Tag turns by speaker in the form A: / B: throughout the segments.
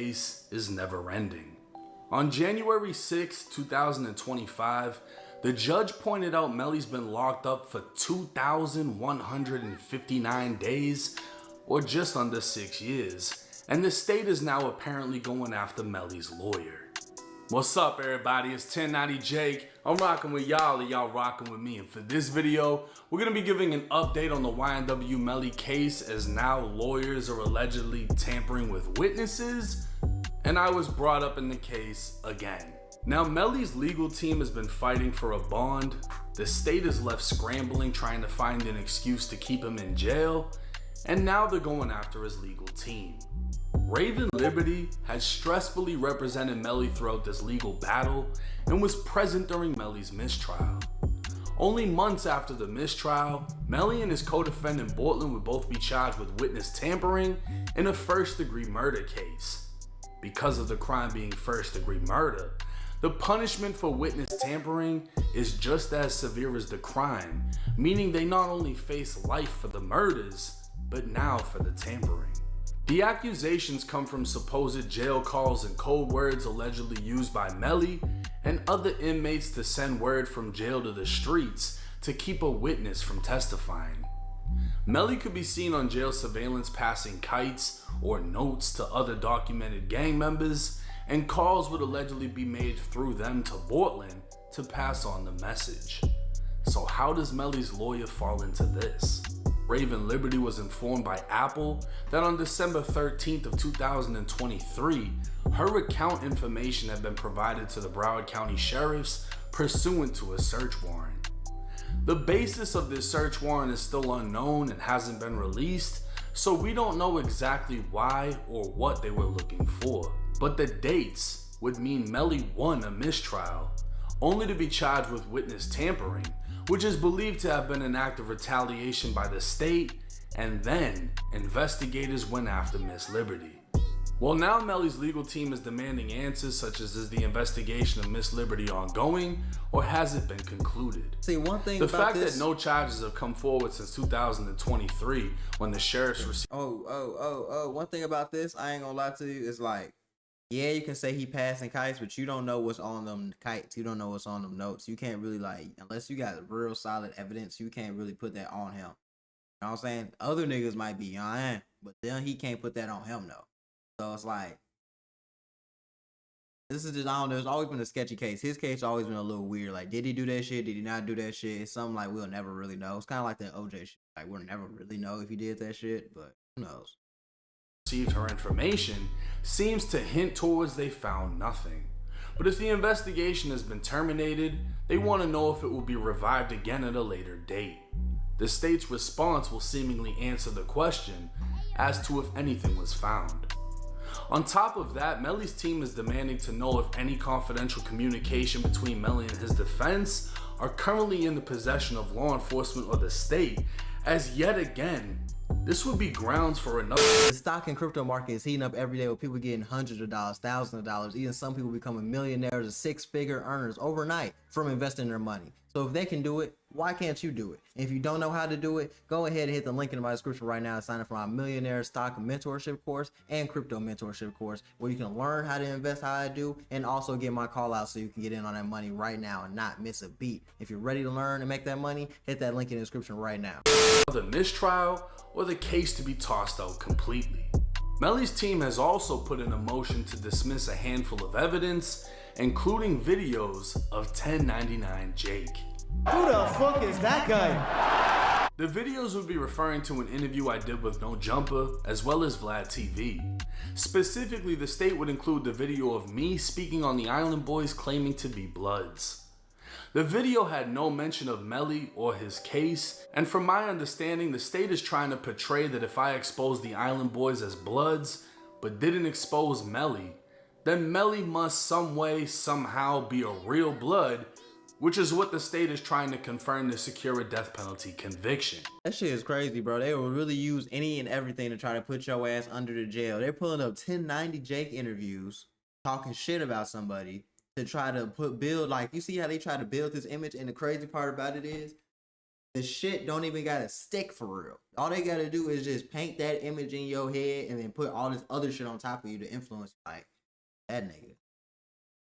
A: case is never ending. On January 6, 2025, the judge pointed out Melly's been locked up for 2,159 days, or just under 6 years, and the state is now apparently going after Melly's lawyer. What's up, everybody? It's 1090 Jake. I'm rocking with y'all and y'all rocking with me. And for this video, we're going to be giving an update on the YNW Melly case, as now lawyers are allegedly tampering with witnesses, and I was brought up in the case again. Now, Melly's legal team has been fighting for a bond. The state is left scrambling, trying to find an excuse to keep him in jail, and now they're going after his legal team. Raven Liberty has stressfully represented Melly throughout this legal battle and was present during Melly's mistrial. Only months after the mistrial, Melly and his co-defendant Bortland would both be charged with witness tampering in a first-degree murder case. Because of the crime being first-degree murder, the punishment for witness tampering is just as severe as the crime, meaning they not only face life for the murders, but now for the tampering. The accusations come from supposed jail calls and code words allegedly used by Melly and other inmates to send word from jail to the streets to keep a witness from testifying. Melly could be seen on jail surveillance passing kites or notes to other documented gang members, and calls would allegedly be made through them to Bortland to pass on the message. So how does Melly's lawyer fall into this? Raven Liberty was informed by Apple that on December 13th of 2023, her account information had been provided to the Broward County Sheriffs pursuant to a search warrant. The basis of this search warrant is still unknown and hasn't been released, so we don't know exactly why or what they were looking for. But the dates would mean Melly won a mistrial, only to be charged with witness tampering, which is believed to have been an act of retaliation by the state, and then investigators went after Miss Liberty. Well, now Melly's legal team is demanding answers such as, is the investigation of Miss Liberty ongoing, or has it been concluded?
B: See, one thing
A: the
B: about
A: fact
B: this,
A: that no charges have come forward since 2023 when the sheriffs received.
B: One thing about this, I ain't gonna lie to you, is like, yeah, you can say he passing kites, but you don't know what's on them kites. You don't know what's on them notes. You can't really, like, unless you got real solid evidence, you can't really put that on him. You know what I'm saying? Other niggas might be, but then he can't put that on him, though. So it's like, this is just, I don't know, there's always been a sketchy case. His case always been a little weird. Like, did he do that shit? Did he not do that shit? It's something like we'll never really know. It's kind of like that OJ shit. Like, we'll never really know if he did that shit, but who knows?
A: Received her information seems to hint towards they found nothing. But if the investigation has been terminated, they want to know if it will be revived again at a later date. The state's response will seemingly answer the question as to if anything was found. On top of that, Melly's team is demanding to know if any confidential communication between Melly and his defense are currently in the possession of law enforcement or the state, as yet again, this would be grounds for another.
B: The stock and crypto market is heating up every day with people getting hundreds of dollars, thousands of dollars, even some people becoming millionaires or six-figure earners overnight from investing their money. So if they can do it, why can't you do it? And if you don't know how to do it, go ahead and hit the link in my description right now and sign up for my millionaire stock mentorship course and crypto mentorship course, where you can learn how to invest how I do, and also get my call out so you can get in on that money right now and not miss a beat. If you're ready to learn and make that money, hit that link in the description right now.
A: The mistrial or the case to be tossed out completely. Melly's team has also put in a motion to dismiss a handful of evidence, including videos of 1099 Jake.
C: Who the fuck is that guy?
A: The videos would be referring to an interview I did with No Jumper, as well as Vlad TV. Specifically, the state would include the video of me speaking on the Island Boys claiming to be Bloods. The video had no mention of Melly or his case, and from my understanding, the state is trying to portray that if I expose the Island Boys as Bloods, but didn't expose Melly, then Melly must some way, somehow be a real Blood, which is what the state is trying to confirm to secure a death penalty conviction.
B: That shit is crazy, bro. They will really use any and everything to try to put your ass under the jail. They're pulling up 1090 Jake interviews, talking shit about somebody, to try to build, like, you see how they try to build this image, and the crazy part about it is The shit don't even gotta stick for real. All they gotta do is just paint that image in your head and then put all this other shit on top of you to influence, like, that nigga.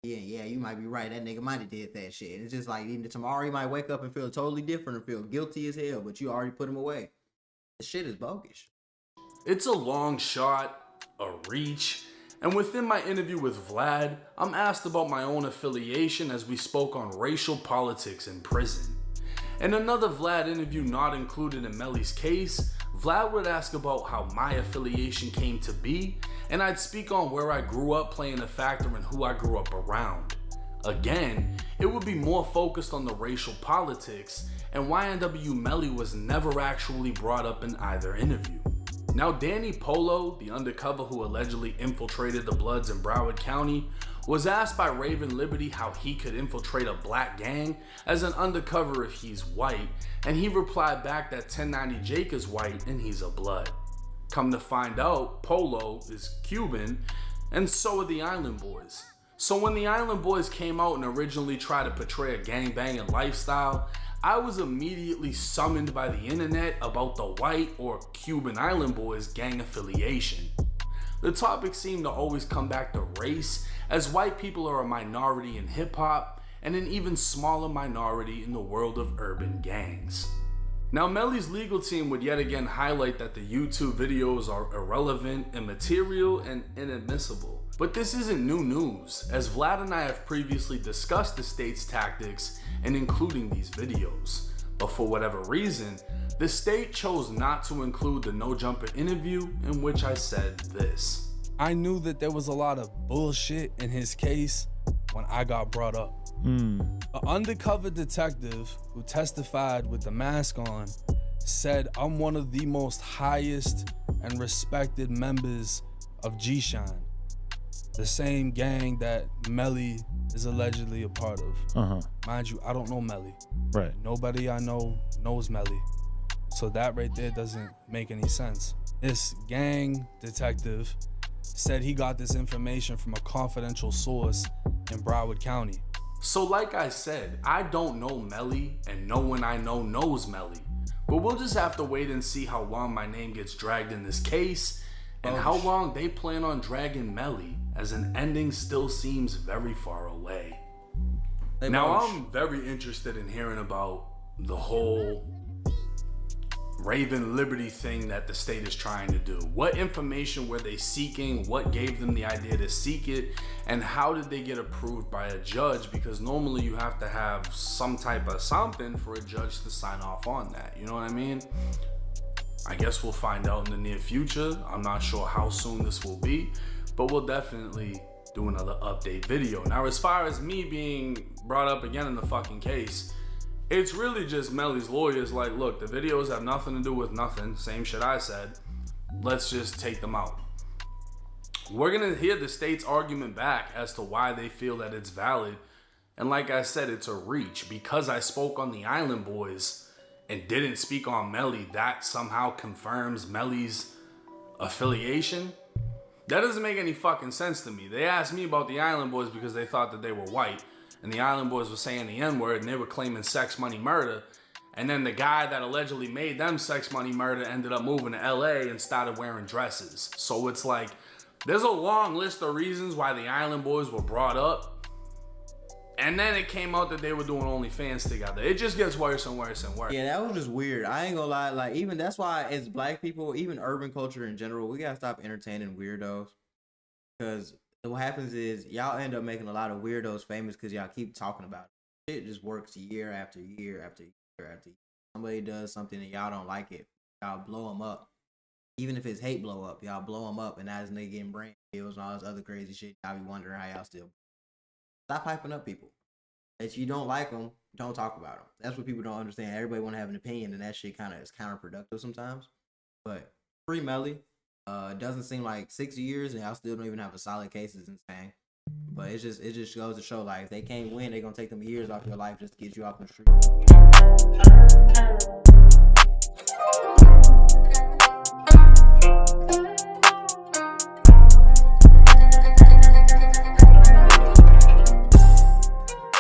B: Yeah, you might be right. That nigga might have did that shit. It's just like, even tomorrow he might wake up and feel totally different and feel guilty as hell, but you already put him away. The shit is bogus.
A: It's a long shot, a reach, and within my interview with Vlad, I'm asked about my own affiliation as we spoke on racial politics in prison. In another Vlad interview not included in Melly's case, Vlad would ask about how my affiliation came to be, and I'd speak on where I grew up playing a factor in who I grew up around. Again, it would be more focused on the racial politics, and why YNW Melly was never actually brought up in either interview. Now, Danny Polo, the undercover who allegedly infiltrated the Bloods in Broward County, was asked by Raven Liberty how he could infiltrate a black gang as an undercover if he's white, and he replied back that 1090 Jake is white and he's a Blood. Come to find out, Polo is Cuban, and so are the Island Boys. So when the Island Boys came out and originally tried to portray a gangbanging lifestyle, I was immediately summoned by the internet about the white or Cuban Island Boys gang affiliation. The topic seemed to always come back to race, as white people are a minority in hip hop and an even smaller minority in the world of urban gangs. Now, Melly's legal team would yet again highlight that the YouTube videos are irrelevant, immaterial, and inadmissible. But this isn't new news, as Vlad and I have previously discussed the state's tactics in including these videos. But for whatever reason, the state chose not to include the No Jumper interview in which I said this. I knew that there was a lot of bullshit in his case when I got brought up. An undercover detective who testified with the mask on said I'm one of the most highest and respected members of G-Shine, the same gang that Melly is allegedly a part of. Mind you, I don't know Melly.
D: Right.
A: Nobody I know knows Melly. So that right there doesn't make any sense. This gang detective said he got this information from a confidential source in Broward County. So like I said, I don't know Melly, and no one I know knows Melly. But we'll just have to wait and see how long my name gets dragged in this case, and how long they plan on dragging Melly, as an ending still seems very far away. Now, I'm very interested in hearing about the whole Raven Liberty thing that the state is trying to do. What information were they seeking? What gave them the idea to seek it? And how did they get approved by a judge? Because normally you have to have some type of something for a judge to sign off on that. You know what I mean? I guess we'll find out in the near future. I'm not sure how soon this will be, but we'll definitely do another update video. Now, as far as me being brought up again in the fucking case, it's really just Melly's lawyers like, look, the videos have nothing to do with nothing. Same shit I said. Let's just take them out. We're gonna hear the state's argument back as to why they feel that it's valid. And like I said, it's a reach. Because I spoke on the Island Boys and didn't speak on Melly, that somehow confirms Melly's affiliation. That doesn't make any fucking sense to me. They asked me about the Island Boys because they thought that they were white. And the Island Boys were saying the N-word and they were claiming sex, money, murder. And then the guy that allegedly made them sex, money, murder ended up moving to LA and started wearing dresses. So it's like, there's a long list of reasons why the Island Boys were brought up. And then it came out that they were doing OnlyFans together. It just gets worse and worse and worse.
B: Yeah, that was just weird. I ain't gonna lie. Like, even that's why as black people, even urban culture in general, we gotta stop entertaining weirdos. Because what happens is y'all end up making a lot of weirdos famous because y'all keep talking about it. It just works year after year after year after year. Somebody does something and y'all don't like it, y'all blow them up. Even if it's hate blow up, y'all blow them up, and now this nigga getting brain kills and all this other crazy shit. Y'all be wondering how y'all still. Stop hyping up people. If you don't like them, don't talk about them. That's what people don't understand. Everybody want to have an opinion, and that shit kind of is counterproductive sometimes. But free Melly. It doesn't seem like 6 years, and y'all still don't even have a solid case. Is insane. But it just goes to show, like, if they can't win, they're gonna take them years off your life just to get you off the street.